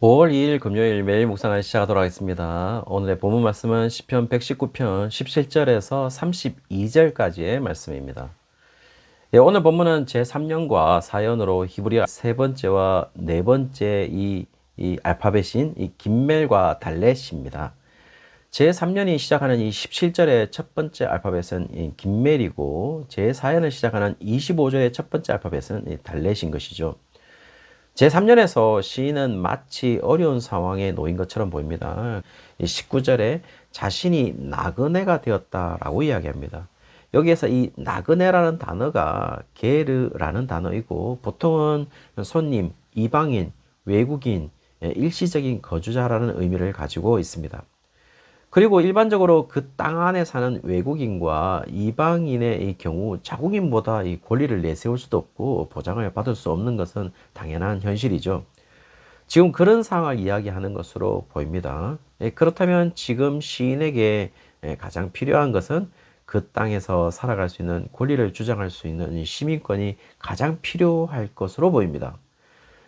5월 2일 금요일 매일 묵상을 시작하도록 하겠습니다. 오늘의 본문 말씀은 시편 119편 17절에서 32절까지의 말씀입니다. 오늘 본문은 제3년과 4연으로 히브리어 세 번째와 네 번째 이 알파벳인 이 김멜과 달렛입니다. 제3년이 시작하는 이 17절의 첫 번째 알파벳은 이 김멜이고 제4연을 시작하는 25절의 첫 번째 알파벳은 이 달렛인 것이죠. 제3년에서 시인은 마치 어려운 상황에 놓인 것처럼 보입니다. 19절에 자신이 나그네가 되었다라고 이야기합니다. 여기에서 이 나그네라는 단어가 게르라는 단어이고 보통은 손님, 이방인, 외국인, 일시적인 거주자라는 의미를 가지고 있습니다. 그리고 일반적으로 그 땅 안에 사는 외국인과 이방인의 경우 자국인보다 이 권리를 내세울 수도 없고 보장을 받을 수 없는 것은 당연한 현실이죠. 지금 그런 상황을 이야기하는 것으로 보입니다. 그렇다면 지금 시인에게 가장 필요한 것은 그 땅에서 살아갈 수 있는 권리를 주장할 수 있는 시민권이 가장 필요할 것으로 보입니다.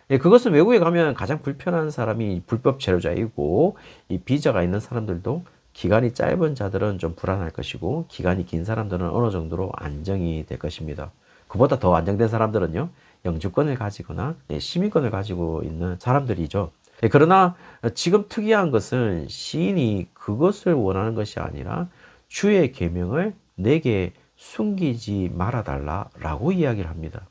그것은 외국에 가면 가장 불편한 사람이 불법 체류자이고 이 비자가 있는 사람들도 기간이 짧은 자들은 좀 불안할 것이고 기간이 긴 사람들은 어느 정도로 안정이 될 것입니다. 그보다 더 안정된 사람들은요, 영주권을 가지거나 시민권을 가지고 있는 사람들이죠. 그러나 지금 특이한 것은 시인이 그것을 원하는 것이 아니라 주의 계명을 내게 숨기지 말아달라라고 이야기를 합니다.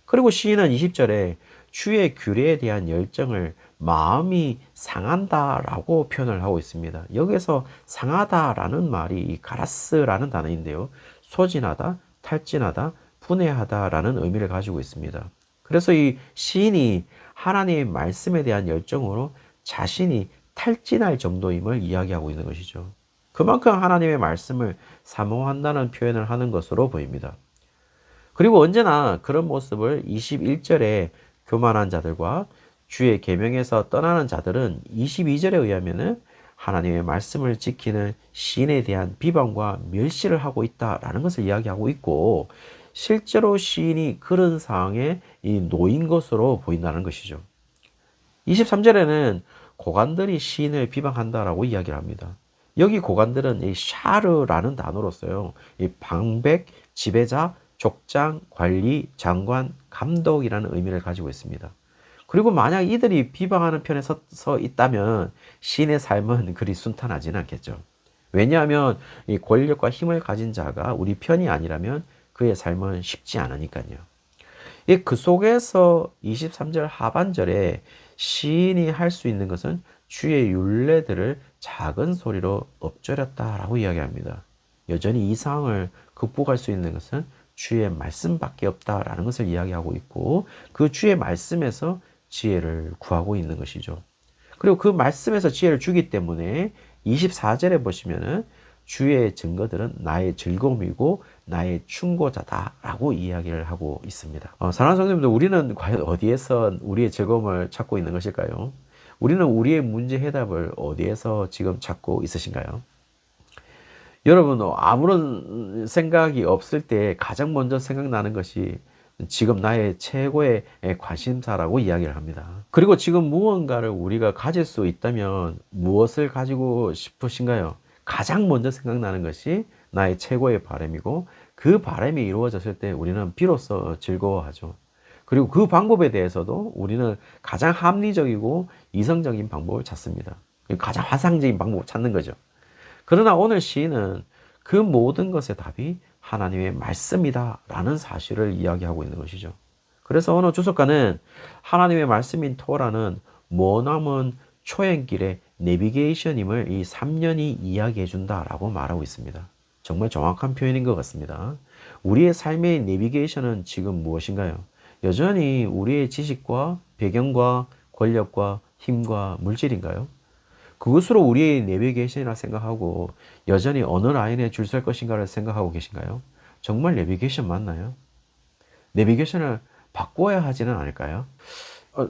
그리고 시인은 20절에 주의 규례에 대한 열정을 마음이 상한다라고 표현을 하고 있습니다. 여기서 상하다라는 말이 가라스라는 단어인데요. 소진하다, 탈진하다, 분해하다라는 의미를 가지고 있습니다. 그래서 이 시인이 하나님의 말씀에 대한 열정으로 자신이 탈진할 정도임을 이야기하고 있는 것이죠. 그만큼 하나님의 말씀을 사모한다는 표현을 하는 것으로 보입니다. 그리고 언제나 그런 모습을 21절에 교만한 자들과 주의 계명에서 떠나는 자들은 22절에 의하면은 하나님의 말씀을 지키는 시인에 대한 비방과 멸시를 하고 있다라는 것을 이야기하고 있고 실제로 시인이 그런 상황에 놓인 것으로 보인다는 것이죠. 23절에는 고관들이 시인을 비방한다라고 이야기를 합니다. 여기 고관들은 이 샤르라는 단어로 써요. 이 방백, 지배자, 족장, 관리, 장관, 감독이라는 의미를 가지고 있습니다. 그리고 만약 이들이 비방하는 편에 서 있다면 시인의 삶은 그리 순탄하지는 않겠죠. 왜냐하면 이 권력과 힘을 가진 자가 우리 편이 아니라면 그의 삶은 쉽지 않으니까요. 그 속에서 23절 하반절에 시인이 할 수 있는 것은 주의 율례들을 작은 소리로 엎조렸다라고 이야기합니다. 여전히 이 상황을 극복할 수 있는 것은 주의 말씀밖에 없다라는 것을 이야기하고 있고 그 주의 말씀에서 지혜를 구하고 있는 것이죠. 그리고 그 말씀에서 지혜를 주기 때문에 24절에 보시면은 주의 증거들은 나의 즐거움이고 나의 충고자다라고 이야기를 하고 있습니다. 사랑하는 성도님들, 우리는 과연 어디에서 우리의 즐거움을 찾고 있는 것일까요? 우리는 우리의 문제 해답을 어디에서 지금 찾고 있으신가요? 여러분, 아무런 생각이 없을 때 가장 먼저 생각나는 것이 지금 나의 최고의 관심사라고 이야기를 합니다. 그리고 지금 무언가를 우리가 가질 수 있다면 무엇을 가지고 싶으신가요? 가장 먼저 생각나는 것이 나의 최고의 바람이고 그 바람이 이루어졌을 때 우리는 비로소 즐거워하죠. 그리고 그 방법에 대해서도 우리는 가장 합리적이고 이성적인 방법을 찾습니다. 가장 환상적인 방법을 찾는 거죠. 그러나 오늘 시인은 그 모든 것의 답이 하나님의 말씀이다 라는 사실을 이야기하고 있는 것이죠. 그래서 어느 주석가는 하나님의 말씀인 토라는 머나먼 초행길의 내비게이션임을 이 3년이 이야기해 준다라고 말하고 있습니다. 정말 정확한 표현인 것 같습니다. 우리의 삶의 내비게이션은 지금 무엇인가요? 여전히 우리의 지식과 배경과 권력과 힘과 물질인가요? 그것으로 우리의 내비게이션이라 생각하고 여전히 어느 라인에 줄 설 것인가를 생각하고 계신가요? 정말 내비게이션 맞나요? 내비게이션을 바꿔야 하지는 않을까요?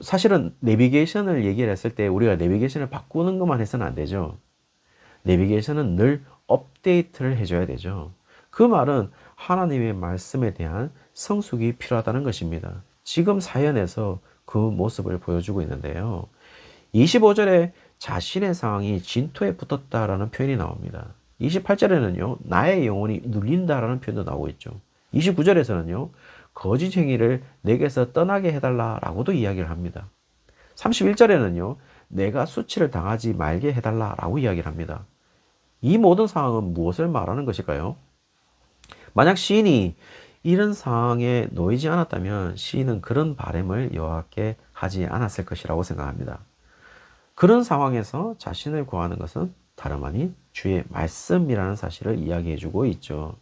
사실은 내비게이션을 얘기를 했을 때 우리가 내비게이션을 바꾸는 것만 해서는 안 되죠. 내비게이션은 늘 업데이트를 해줘야 되죠. 그 말은 하나님의 말씀에 대한 성숙이 필요하다는 것입니다. 지금 사연에서 그 모습을 보여주고 있는데요. 25절에 자신의 상황이 진토에 붙었다라는 표현이 나옵니다. 28절에는요, 나의 영혼이 눌린다라는 표현도 나오고 있죠. 29절에서는요, 거짓 행위를 내게서 떠나게 해달라라고도 이야기를 합니다. 31절에는요, 내가 수치를 당하지 말게 해달라라고 이야기를 합니다. 이 모든 상황은 무엇을 말하는 것일까요? 만약 시인이 이런 상황에 놓이지 않았다면 시인은 그런 바람을 여호와께 하지 않았을 것이라고 생각합니다. 그런 상황에서 자신을 구하는 것은 다름 아닌 주의 말씀이라는 사실을 이야기해주고 있죠.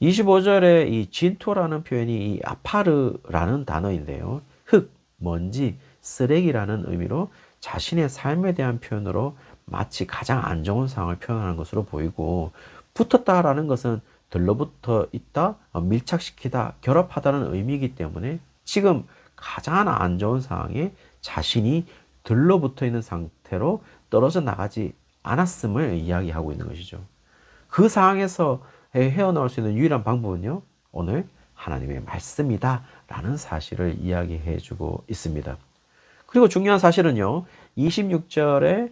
25절에 이 진토라는 표현이 이 아파르라는 단어인데요. 흙, 먼지, 쓰레기라는 의미로 자신의 삶에 대한 표현으로 마치 가장 안 좋은 상황을 표현하는 것으로 보이고, 붙었다라는 것은 들러붙어 있다, 밀착시키다, 결합하다는 의미이기 때문에 지금 가장 안 좋은 상황에 자신이 들러붙어 있는 상태로 떨어져 나가지 않았음을 이야기하고 있는 것이죠. 그 상황에서 헤어나올 수 있는 유일한 방법은요, 오늘 하나님의 말씀이다 라는 사실을 이야기해 주고 있습니다. 그리고 중요한 사실은요, 26절에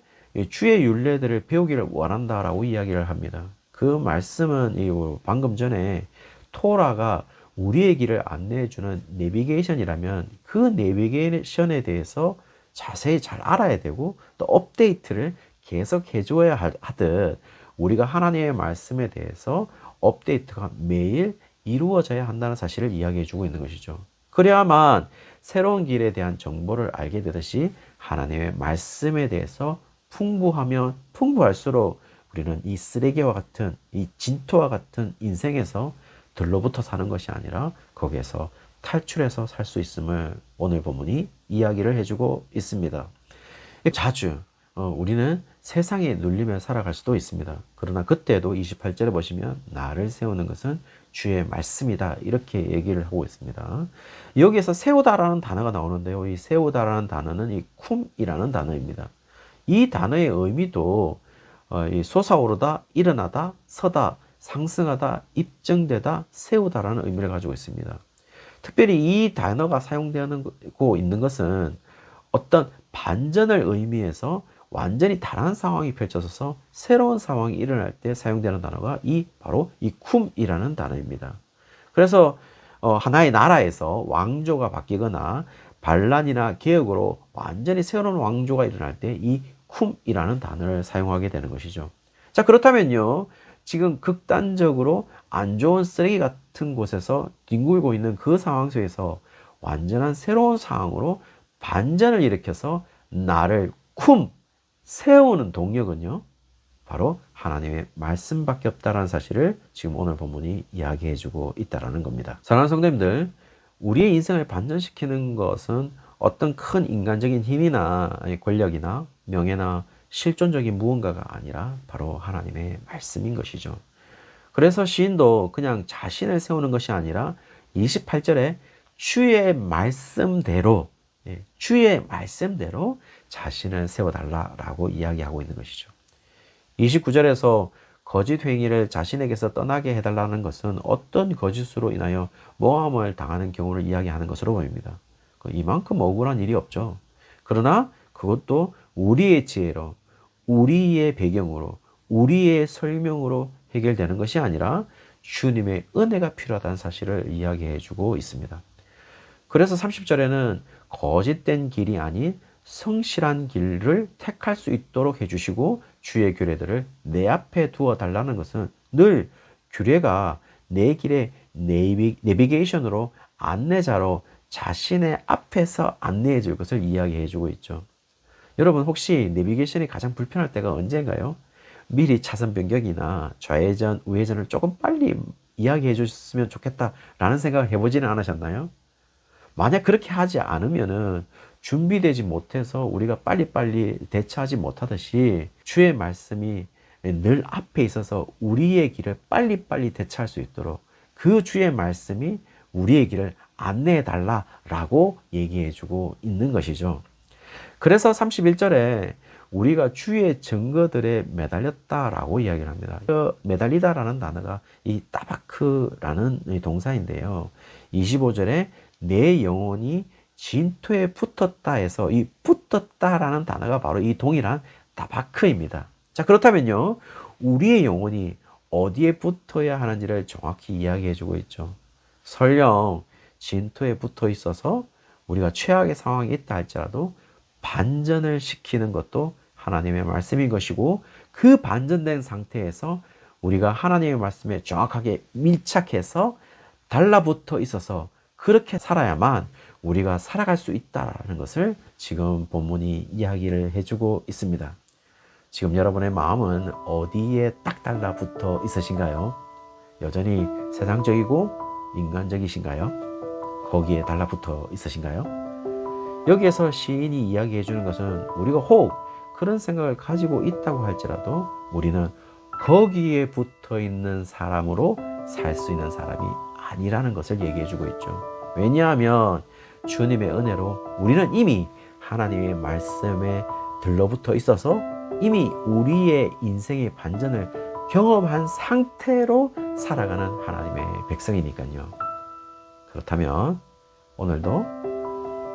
주의 율례들을 배우기를 원한다라고 이야기를 합니다. 그 말씀은 방금 전에 토라가 우리의 길을 안내해 주는 내비게이션이라면 그 내비게이션에 대해서 자세히 잘 알아야 되고 또 업데이트를 계속 해줘야 하듯, 우리가 하나님의 말씀에 대해서 업데이트가 매일 이루어져야 한다는 사실을 이야기해 주고 있는 것이죠. 그래야만 새로운 길에 대한 정보를 알게 되듯이 하나님의 말씀에 대해서 풍부하면 풍부할수록 우리는 이 쓰레기와 같은, 이 진토와 같은 인생에서 들러붙어 사는 것이 아니라 거기에서 탈출해서 살 수 있음을 오늘 본문이 이야기를 해주고 있습니다. 자주 우리는 세상에 눌리며 살아갈 수도 있습니다. 그러나 그때도 28절에 보시면 나를 세우는 것은 주의 말씀이다 이렇게 얘기를 하고 있습니다. 여기에서 세우다라는 단어가 나오는데요. 이 세우다라는 단어는 이 쿰이라는 단어입니다. 이 단어의 의미도 이 솟아오르다, 일어나다, 서다, 상승하다, 입증되다, 세우다라는 의미를 가지고 있습니다. 특별히 이 단어가 사용되고 있는 것은 어떤 반전을 의미해서 완전히 다른 상황이 펼쳐져서 새로운 상황이 일어날 때 사용되는 단어가 바로 이 쿰이라는 단어입니다. 그래서 하나의 나라에서 왕조가 바뀌거나 반란이나 개혁으로 완전히 새로운 왕조가 일어날 때 이 쿰이라는 단어를 사용하게 되는 것이죠. 자, 그렇다면요, 지금 극단적으로 안 좋은 쓰레기 같은 곳에서 뒹굴고 있는 그 상황 속에서 완전한 새로운 상황으로 반전을 일으켜서 나를 세우는 동력은요, 바로 하나님의 말씀밖에 없다라는 사실을 지금 오늘 본문이 이야기해 주고 있다라는 겁니다. 사랑하는 성도님들, 우리의 인생을 반전시키는 것은 어떤 큰 인간적인 힘이나 권력이나 명예나 실존적인 무언가가 아니라 바로 하나님의 말씀인 것이죠. 그래서 시인도 그냥 자신을 세우는 것이 아니라 28절에 주의 말씀대로 자신을 세워달라고 이야기하고 있는 것이죠. 29절에서 거짓 행위를 자신에게서 떠나게 해달라는 것은 어떤 거짓으로 인하여 모함을 당하는 경우를 이야기하는 것으로 보입니다. 이만큼 억울한 일이 없죠. 그러나 그것도 우리의 지혜로, 우리의 배경으로, 우리의 설명으로 해결되는 것이 아니라 주님의 은혜가 필요하다는 사실을 이야기해 주고 있습니다. 그래서 30절에는 거짓된 길이 아닌 성실한 길을 택할 수 있도록 해주시고 주의 규례들을 내 앞에 두어 달라는 것은 늘 규례가 내 길의 내비게이션으로, 안내자로 자신의 앞에서 안내해 줄 것을 이야기해 주고 있죠. 여러분, 혹시 내비게이션이 가장 불편할 때가 언제인가요? 미리 차선 변경이나 좌회전, 우회전을 조금 빨리 이야기해 주셨으면 좋겠다라는 생각을 해보지는 않으셨나요? 만약 그렇게 하지 않으면은 준비되지 못해서 우리가 빨리빨리 대처하지 못하듯이 주의 말씀이 늘 앞에 있어서 우리의 길을 빨리빨리 대처할 수 있도록 그 주의 말씀이 우리의 길을 안내해 달라라고 얘기해 주고 있는 것이죠. 그래서 31절에 우리가 주의 증거들에 매달렸다라고 이야기를 합니다. 매달리다라는 단어가 이 따바크라는 동사인데요. 25절에 내 영혼이 진토에 붙었다에서 이 붙었다라는 단어가 바로 이 동일한 다바크입니다. 자, 그렇다면요, 우리의 영혼이 어디에 붙어야 하는지를 정확히 이야기해 주고 있죠. 설령 진토에 붙어 있어서 우리가 최악의 상황이 있다 할지라도 반전을 시키는 것도 하나님의 말씀인 것이고, 그 반전된 상태에서 우리가 하나님의 말씀에 정확하게 밀착해서 달라붙어 있어서 그렇게 살아야만 우리가 살아갈 수 있다는 것을 지금 본문이 이야기를 해주고 있습니다. 지금 여러분의 마음은 어디에 딱 달라붙어 있으신가요? 여전히 세상적이고 인간적이신가요? 거기에 달라붙어 있으신가요? 여기에서 시인이 이야기해 주는 것은 우리가 혹 그런 생각을 가지고 있다고 할지라도 우리는 거기에 붙어 있는 사람으로 살 수 있는 사람이 아니라는 것을 얘기해 주고 있죠. 왜냐하면 주님의 은혜로 우리는 이미 하나님의 말씀에 들러붙어 있어서 이미 우리의 인생의 반전을 경험한 상태로 살아가는 하나님의 백성이니까요. 그렇다면 오늘도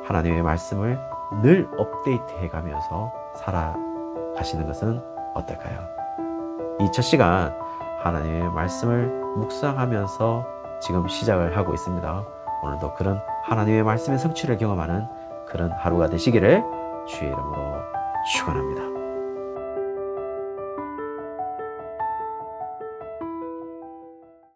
하나님의 말씀을 늘 업데이트해 가면서 살아가시는 것은 어떨까요? 이 첫 시간 하나님의 말씀을 묵상하면서 지금 시작을 하고 있습니다. 오늘도 그런 하나님의 말씀의 성취를 경험하는 그런 하루가 되시기를 주의 이름으로 축원합니다.